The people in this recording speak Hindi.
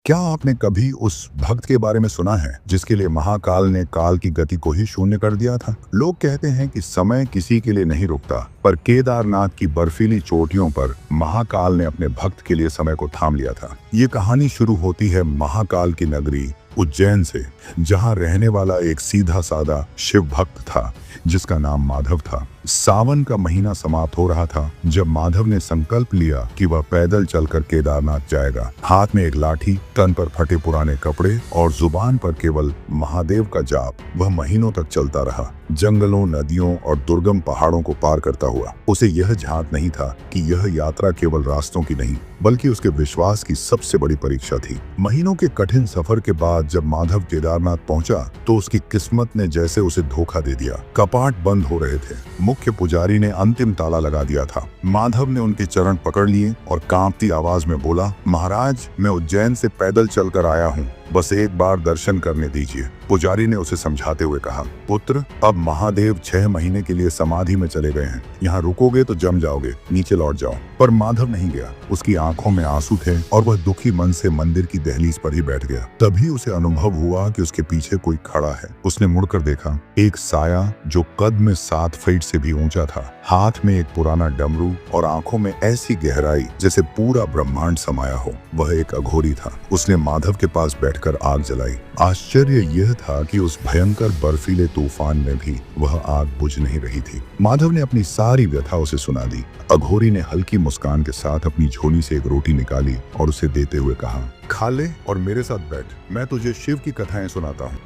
क्या आपने कभी उस भक्त के बारे में सुना है जिसके लिए महाकाल ने काल की गति को ही शून्य कर दिया था? लोग कहते हैं कि समय किसी के लिए नहीं रुकता, पर केदारनाथ की बर्फीली चोटियों पर महाकाल ने अपने भक्त के लिए समय को थाम लिया था। ये कहानी शुरू होती है महाकाल की नगरी उज्जैन से, जहां रहने वाला एक सीधा साधा शिव भक्त था जिसका नाम माधव था। सावन का महीना समाप्त हो रहा था जब माधव ने संकल्प लिया कि वह पैदल चलकर केदारनाथ जाएगा। हाथ में एक लाठी, तन पर फटे पुराने कपड़े और जुबान पर केवल महादेव का जाप। वह महीनों तक चलता रहा, जंगलों, नदियों और दुर्गम पहाड़ों को पार करता हुआ। उसे यह झांक नहीं था कि यह यात्रा केवल रास्तों की नहीं, बल्कि उसके विश्वास की सबसे बड़ी परीक्षा थी। महीनों के कठिन सफर के बाद जब माधव केदारनाथ पहुंचा तो उसकी किस्मत ने जैसे उसे धोखा दे दिया। कपाट बंद हो रहे थे, मुख्य पुजारी ने अंतिम ताला लगा दिया था। माधव ने उनके चरण पकड़ लिए और कांपती आवाज में बोला, महाराज, मैं उज्जैन से पैदल चलकर आया हूँ, बस एक बार दर्शन करने दीजिए। पुजारी ने उसे समझाते हुए कहा, पुत्र, अब महादेव 6 महीने के लिए समाधि में चले गए हैं, यहाँ रुकोगे तो जम जाओगे, नीचे लौट जाओ। पर माधव नहीं गया। उसकी आंखों में आंसू थे और वह दुखी मन से मंदिर की दहलीज पर ही बैठ गया। तभी उसे अनुभव हुआ कि उसके पीछे कोई खड़ा है। उसने मुड़कर देखा, एक साया जो कद में 7 फीट से भी ऊंचा था, हाथ में एक पुराना डमरू और आंखों में ऐसी गहराई जैसे पूरा ब्रह्मांड समाया हो। वह एक अघोरी था। उसने माधव के पास बैठकर आग जलाई। आश्चर्य यह था कि उस भयंकर बर्फीले तूफान में भी वह आग बुझ नहीं रही थी। माधव ने अपनी सारी व्यथा उसे सुना दी। अघोरी ने हल्की मुस्कान के साथ अपनी झोली से एक रोटी निकाली और उसे देते हुए कहा, खा ले और मेरे साथ बैठ, मैं तुझे शिव की कथाएं सुनाता हूँ।